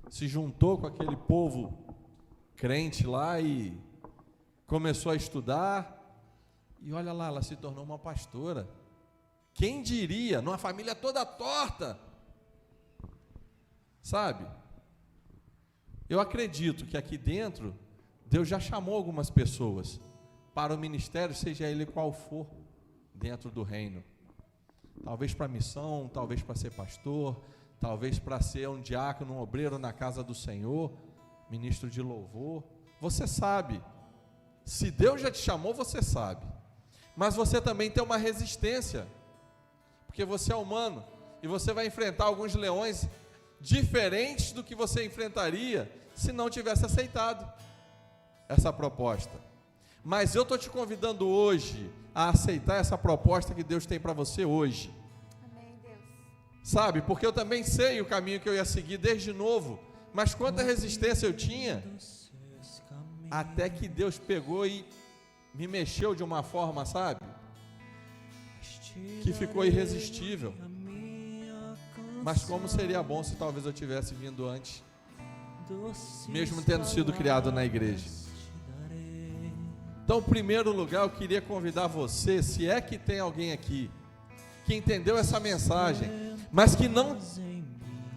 se juntou com aquele povo crente lá e começou a estudar. E olha lá, ela se tornou uma pastora. Quem diria, numa família toda torta? Sabe? Eu acredito que aqui dentro, Deus já chamou algumas pessoas para o ministério, seja ele qual for, dentro do reino. Talvez para missão, talvez para ser pastor, talvez para ser um diácono, um obreiro na casa do Senhor, ministro de louvor. Você sabe. Se Deus já te chamou, você sabe. Mas você também tem uma resistência, porque você é humano e você vai enfrentar alguns leões diferentes do que você enfrentaria se não tivesse aceitado essa proposta. Mas eu estou te convidando hoje a aceitar essa proposta que Deus tem para você hoje. Amém, Deus. Sabe, porque eu também sei o caminho que eu ia seguir desde novo, mas quanta resistência eu tinha, até que Deus pegou e me mexeu de uma forma, sabe, que ficou irresistível. Mas como seria bom se talvez eu tivesse vindo antes, mesmo tendo sido criado na igreja. Então, em primeiro lugar, eu queria convidar você, se é que tem alguém aqui que entendeu essa mensagem, mas que não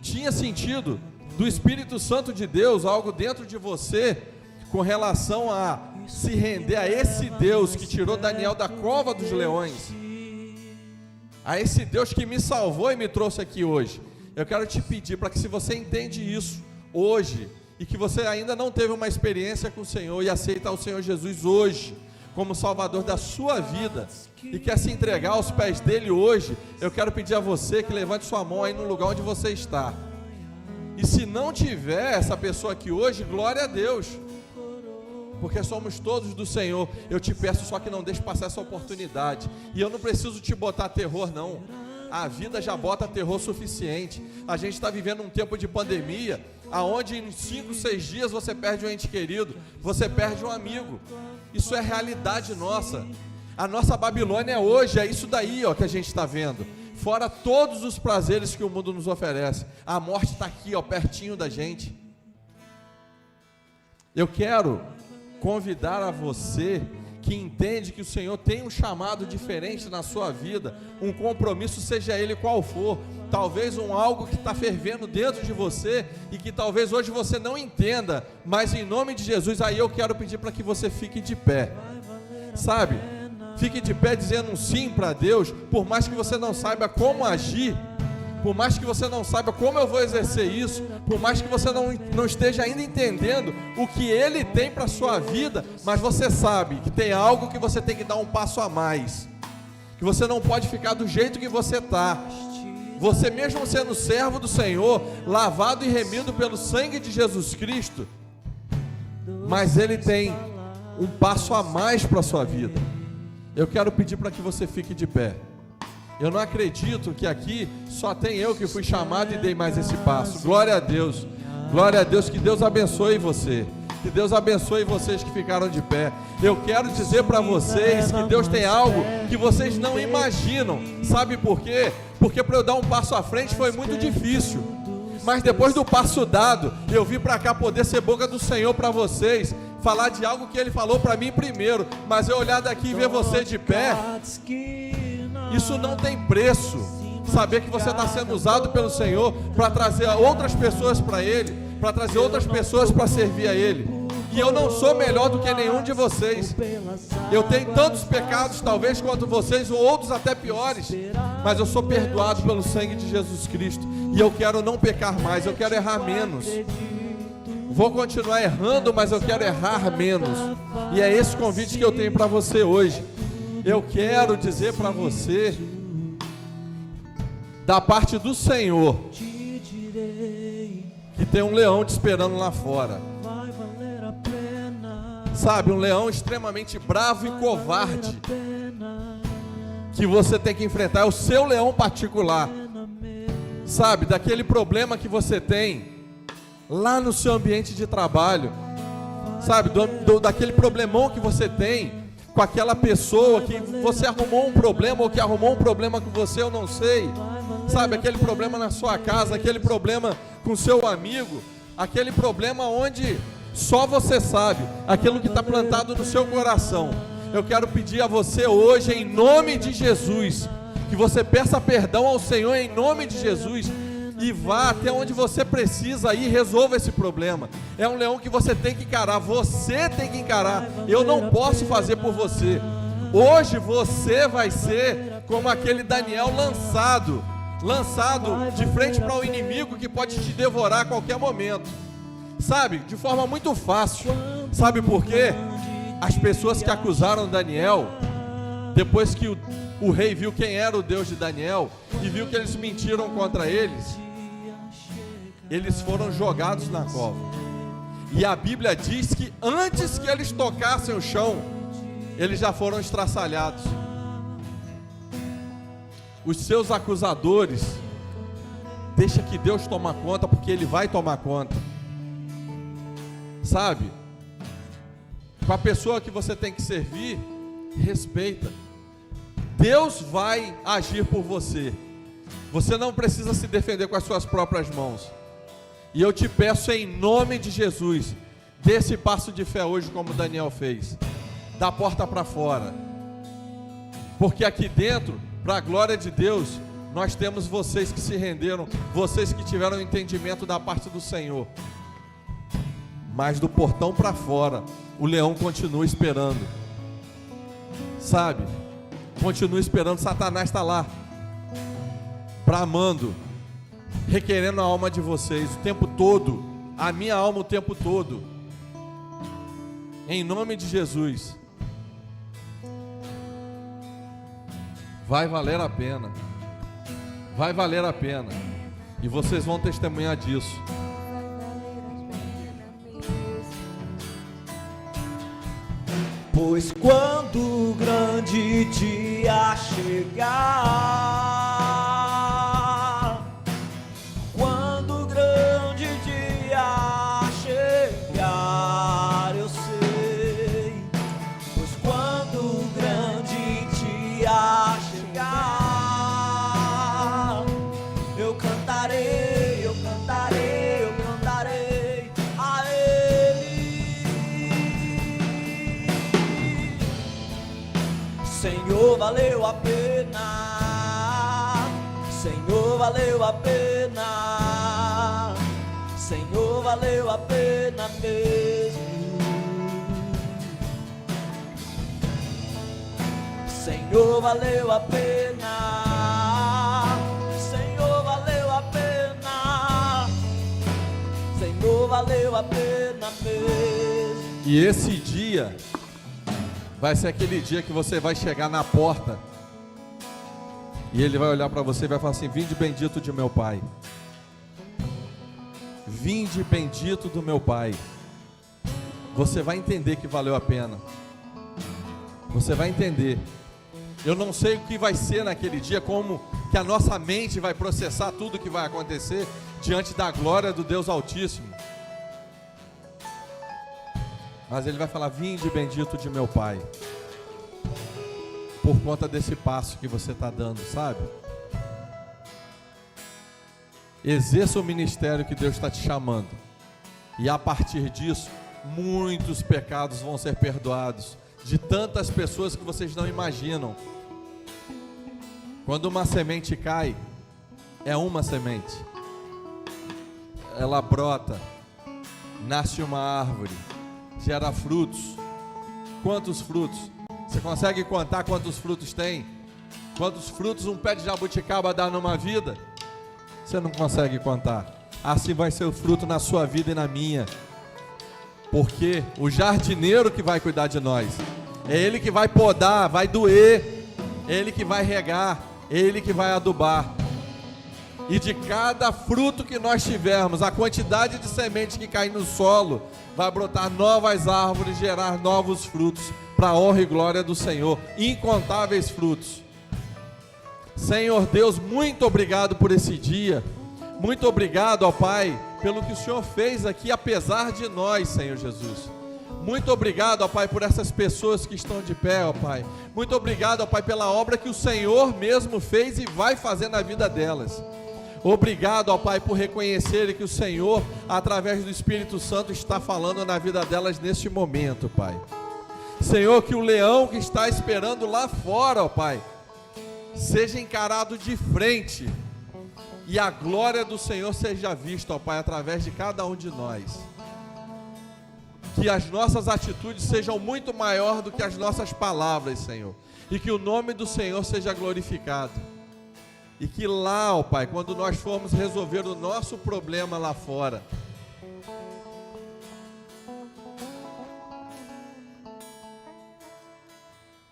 tinha sentido do Espírito Santo de Deus, algo dentro de você, com relação a se render a esse Deus que tirou Daniel da cova dos leões, a esse Deus que me salvou e me trouxe aqui hoje. Eu quero te pedir para que, se você entende isso hoje, e que você ainda não teve uma experiência com o Senhor e aceita o Senhor Jesus hoje como Salvador da sua vida e quer se entregar aos pés dele hoje, eu quero pedir a você que levante sua mão aí no lugar onde você está. E se não tiver essa pessoa aqui hoje, glória a Deus, porque somos todos do Senhor. Eu te peço só que não deixe passar essa oportunidade. E eu não preciso te botar terror, não. A vida já bota terror suficiente. A gente está vivendo um tempo de pandemia, aonde em 5, 6 dias você perde um ente querido, você perde um amigo. Isso é realidade nossa. A nossa Babilônia é hoje, é isso daí, ó, que a gente está vendo. Fora todos os prazeres que o mundo nos oferece, a morte está aqui, ó, pertinho da gente. Eu quero convidar a você que entende que o Senhor tem um chamado diferente na sua vida, um compromisso, seja ele qual for, talvez algo que está fervendo dentro de você e que talvez hoje você não entenda, mas em nome de Jesus, aí eu quero pedir para que você fique de pé, sabe? Fique de pé dizendo um sim para Deus, por mais que você não saiba como agir, por mais que você não saiba como eu vou exercer isso, por mais que você não esteja ainda entendendo o que Ele tem para a sua vida, mas você sabe que tem algo que você tem que dar um passo a mais, que você não pode ficar do jeito que você está. Você mesmo sendo servo do Senhor, lavado e remido pelo sangue de Jesus Cristo, mas Ele tem um passo a mais para a sua vida. Eu quero pedir para que você fique de pé. Eu não acredito que aqui só tem eu que fui chamado e dei mais esse passo. Glória a Deus, que Deus abençoe você, que Deus abençoe vocês que ficaram de pé. Eu quero dizer para vocês que Deus tem algo que vocês não imaginam. Sabe por quê? Porque para eu dar um passo à frente foi muito difícil, mas depois do passo dado, eu vim para cá poder ser boca do Senhor para vocês, falar de algo que Ele falou para mim primeiro, mas eu olhar daqui e ver você de pé, isso não tem preço. Saber que você está sendo usado pelo Senhor para trazer outras pessoas para Ele, para trazer outras pessoas para servir a Ele. E eu não sou melhor do que nenhum de vocês. Eu tenho tantos pecados talvez quanto vocês, ou outros até piores, mas eu sou perdoado pelo sangue de Jesus Cristo. E eu quero não pecar mais, eu quero errar menos. Vou continuar errando, mas eu quero errar menos. E é esse convite que eu tenho para você hoje. Eu quero dizer para você, da parte do Senhor, que tem um leão te esperando lá fora. Sabe, um leão extremamente bravo e covarde, que você tem que enfrentar. É o seu leão particular. Sabe, daquele problema que você tem lá no seu ambiente de trabalho. Sabe, daquele problemão que você tem com aquela pessoa que você arrumou um problema, ou que arrumou um problema com você, eu não sei. Sabe, aquele problema na sua casa, aquele problema com seu amigo, aquele problema onde só você sabe, aquilo que está plantado no seu coração. Eu quero pedir a você hoje, em nome de Jesus, que você peça perdão ao Senhor em nome de Jesus, e vá até onde você precisa ir e resolva esse problema. É um leão que você tem que encarar, você tem que encarar. Eu não posso fazer por você. Hoje você vai ser como aquele Daniel lançado de frente para um inimigo que pode te devorar a qualquer momento. Sabe, de forma muito fácil. Sabe por quê? As pessoas que acusaram Daniel, depois que o rei viu quem era o Deus de Daniel e viu que eles mentiram contra eles foram jogados na cova. E a Bíblia diz que antes que eles tocassem o chão, eles já foram estraçalhados. Os seus acusadores, deixa que Deus toma conta, porque Ele vai tomar conta. Sabe, com a pessoa que você tem que servir, respeita. Deus vai agir por você. Você não precisa se defender com as suas próprias mãos. E eu te peço em nome de Jesus, dê esse passo de fé hoje como Daniel fez. Da porta para fora. Porque aqui dentro, para a glória de Deus, nós temos vocês que se renderam, vocês que tiveram entendimento da parte do Senhor. Mas do portão para fora, o leão continua esperando. Sabe? Continua esperando. Satanás está lá, bramando, requerendo a alma de vocês o tempo todo, a minha alma o tempo todo. Em nome de Jesus, vai valer a pena. Vai valer a pena. E vocês vão testemunhar disso. Pois quando o grande dia chegar, quando o grande dia chegar, eu sei. Pois quando o grande dia chegar, eu cantarei, eu cantarei, eu cantarei a Ele. valeu a pena. Senhor, valeu a pena. Senhor, valeu a pena mesmo. Senhor, valeu a pena. Senhor, valeu a pena. Senhor, valeu a pena mesmo. E esse dia vai ser aquele dia que você vai chegar na porta e ele vai olhar para você e vai falar assim: vinde bendito de meu Pai. Vinde bendito do meu Pai. Você vai entender que valeu a pena. Você vai entender. Eu não sei o que vai ser naquele dia, como que a nossa mente vai processar tudo que vai acontecer diante da glória do Deus Altíssimo. Mas ele vai falar: vinde bendito de meu Pai. Por conta desse passo que você está dando, sabe? Exerça o ministério que Deus está te chamando. E a partir disso, muitos pecados vão ser perdoados. De tantas pessoas que vocês não imaginam. Quando uma semente cai, é uma semente. Ela brota, nasce uma árvore, gera frutos. Quantos frutos? Você consegue contar quantos frutos tem? Quantos frutos um pé de jabuticaba dá numa vida? Você não consegue contar. Assim vai ser o fruto na sua vida e na minha. Porque o jardineiro que vai cuidar de nós, é ele que vai podar, vai doer, é ele que vai regar, é ele que vai adubar. E de cada fruto que nós tivermos, a quantidade de semente que cai no solo vai brotar novas árvores, gerar novos frutos, para a honra e glória do Senhor, incontáveis frutos. Senhor Deus, muito obrigado por esse dia, muito obrigado, ó Pai, pelo que o Senhor fez aqui, apesar de nós, Senhor Jesus. Muito obrigado, ó Pai, por essas pessoas que estão de pé, ó Pai. Muito obrigado, ó Pai, pela obra que o Senhor mesmo fez e vai fazer na vida delas. Obrigado, ó Pai, por reconhecerem que o Senhor, através do Espírito Santo, está falando na vida delas neste momento, Pai. Senhor, que o leão que está esperando lá fora, ó Pai, seja encarado de frente e a glória do Senhor seja vista, ó Pai, através de cada um de nós. Que as nossas atitudes sejam muito maior do que as nossas palavras, Senhor, e que o nome do Senhor seja glorificado. E que lá, ó Pai, quando nós formos resolver o nosso problema lá fora,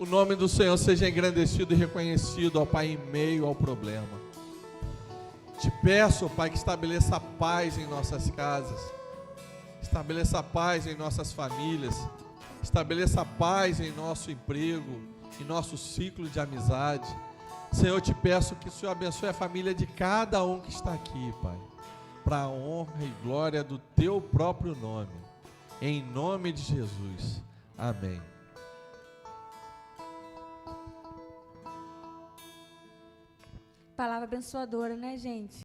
o nome do Senhor seja engrandecido e reconhecido, ó Pai, em meio ao problema. Te peço, ó Pai, que estabeleça paz em nossas casas, estabeleça paz em nossas famílias, estabeleça paz em nosso emprego, em nosso ciclo de amizade. Senhor, eu te peço que o Senhor abençoe a família de cada um que está aqui, Pai, para a honra e glória do Teu próprio nome, em nome de Jesus, amém. Palavra abençoadora, né, gente?